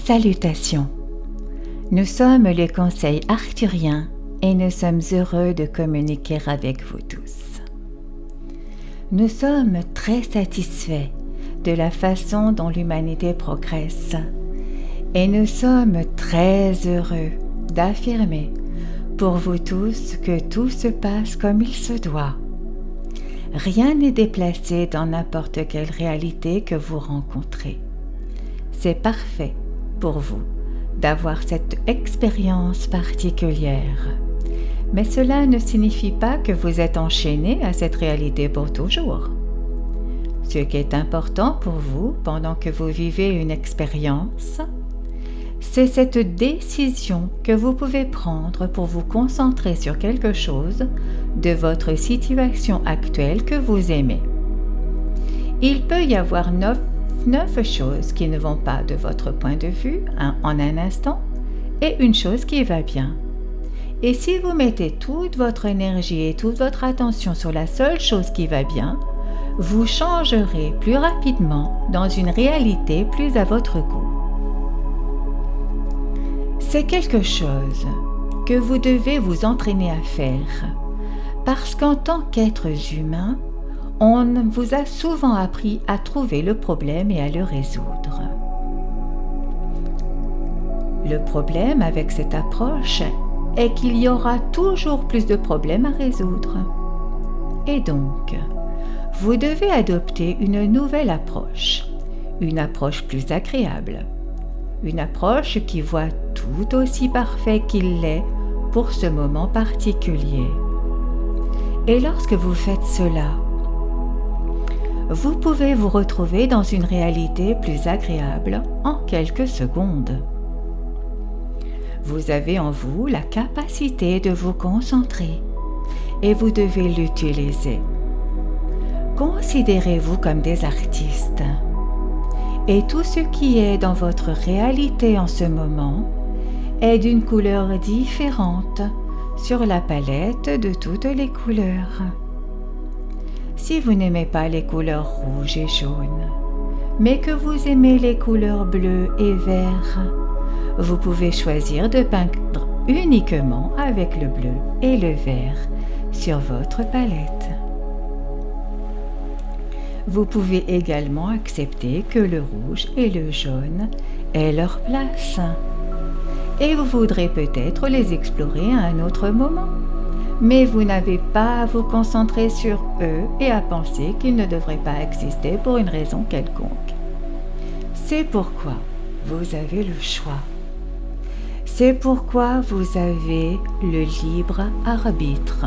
Salutations! Nous sommes le Conseil arcturien et nous sommes heureux de communiquer avec vous tous. Nous sommes très satisfaits de la façon dont l'humanité progresse et nous sommes très heureux d'affirmer pour vous tous que tout se passe comme il se doit. Rien n'est déplacé dans n'importe quelle réalité que vous rencontrez. C'est parfait pour vous d'avoir cette expérience particulière. Mais cela ne signifie pas que vous êtes enchaîné à cette réalité pour toujours. Ce qui est important pour vous pendant que vous vivez une expérience, c'est cette décision que vous pouvez prendre pour vous concentrer sur quelque chose de votre situation actuelle que vous aimez. Il peut y avoir 9 choses qui ne vont pas de votre point de vue en un instant et une chose qui va bien. Et si vous mettez toute votre énergie et toute votre attention sur la seule chose qui va bien, vous changerez plus rapidement dans une réalité plus à votre goût. C'est quelque chose que vous devez vous entraîner à faire parce qu'en tant qu'êtres humains, on vous a souvent appris à trouver le problème et à le résoudre. Le problème avec cette approche est qu'il y aura toujours plus de problèmes à résoudre. Et donc, vous devez adopter une nouvelle approche, une approche plus agréable, une approche qui voit tout aussi parfait qu'il l'est pour ce moment particulier. Et lorsque vous faites cela, vous pouvez vous retrouver dans une réalité plus agréable en quelques secondes. Vous avez en vous la capacité de vous concentrer et vous devez l'utiliser. Considérez-vous comme des artistes et tout ce qui est dans votre réalité en ce moment est d'une couleur différente sur la palette de toutes les couleurs. Si vous n'aimez pas les couleurs rouges et jaunes, mais que vous aimez les couleurs bleues et verts, vous pouvez choisir de peindre uniquement avec le bleu et le vert sur votre palette. Vous pouvez également accepter que le rouge et le jaune aient leur place. Et vous voudrez peut-être les explorer à un autre moment. Mais vous n'avez pas à vous concentrer sur eux et à penser qu'ils ne devraient pas exister pour une raison quelconque. C'est pourquoi vous avez le choix. C'est pourquoi vous avez le libre arbitre.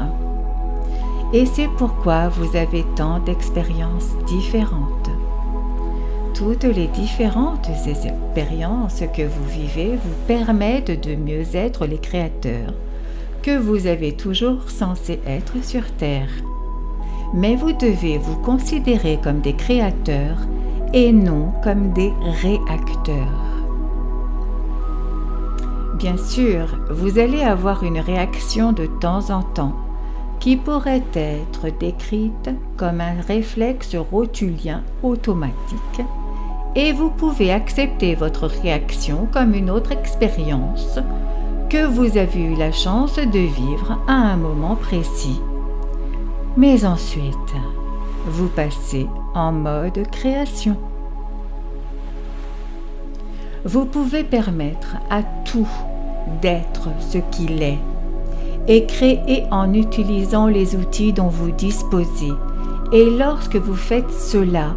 Et c'est pourquoi vous avez tant d'expériences différentes. Toutes les différentes expériences que vous vivez vous permettent de mieux être les créateurs que vous avez toujours censé être sur Terre. Mais vous devez vous considérer comme des créateurs et non comme des réacteurs. Bien sûr, vous allez avoir une réaction de temps en temps qui pourrait être décrite comme un réflexe rotulien automatique et vous pouvez accepter votre réaction comme une autre expérience que vous avez eu la chance de vivre à un moment précis. Mais ensuite, vous passez en mode création. Vous pouvez permettre à tout d'être ce qu'il est et créer en utilisant les outils dont vous disposez. Et lorsque vous faites cela,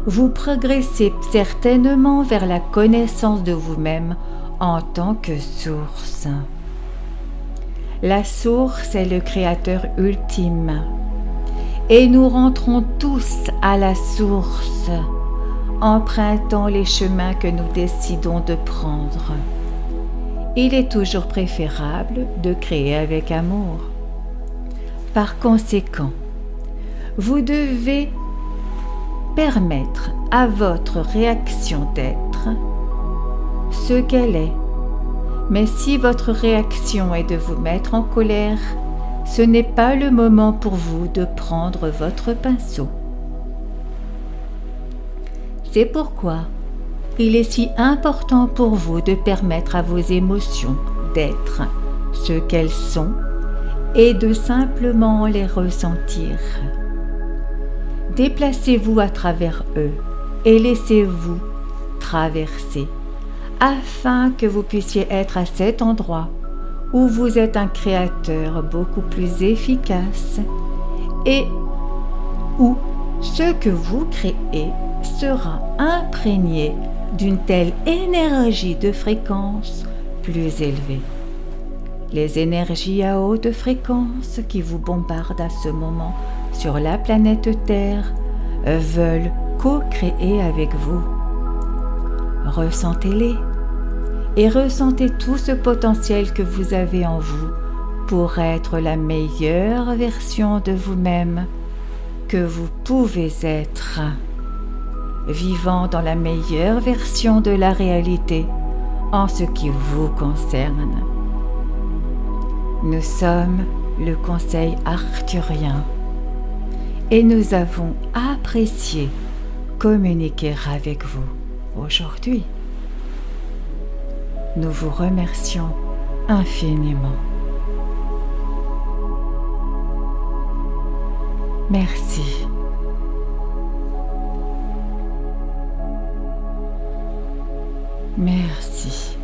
vous progressez certainement vers la connaissance de vous-même en tant que source. La source est le créateur ultime et nous rentrons tous à la source, empruntant les chemins que nous décidons de prendre. Il est toujours préférable de créer avec amour. Par conséquent, vous devez permettre à votre réaction d'être ce qu'elle est. Mais si votre réaction est de vous mettre en colère, ce n'est pas le moment pour vous de prendre votre pinceau. C'est pourquoi il est si important pour vous de permettre à vos émotions d'être ce qu'elles sont et de simplement les ressentir. Déplacez-vous à travers eux et laissez-vous traverser afin que vous puissiez être à cet endroit où vous êtes un créateur beaucoup plus efficace et où ce que vous créez sera imprégné d'une telle énergie de fréquence plus élevée. Les énergies à haute fréquence qui vous bombardent à ce moment sur la planète Terre veulent co-créer avec vous. Ressentez-les et ressentez tout ce potentiel que vous avez en vous pour être la meilleure version de vous-même que vous pouvez être, vivant dans la meilleure version de la réalité en ce qui vous concerne. Nous sommes le Conseil arcturien et nous avons apprécié communiquer avec vous aujourd'hui. Nous vous remercions infiniment. Merci. Merci.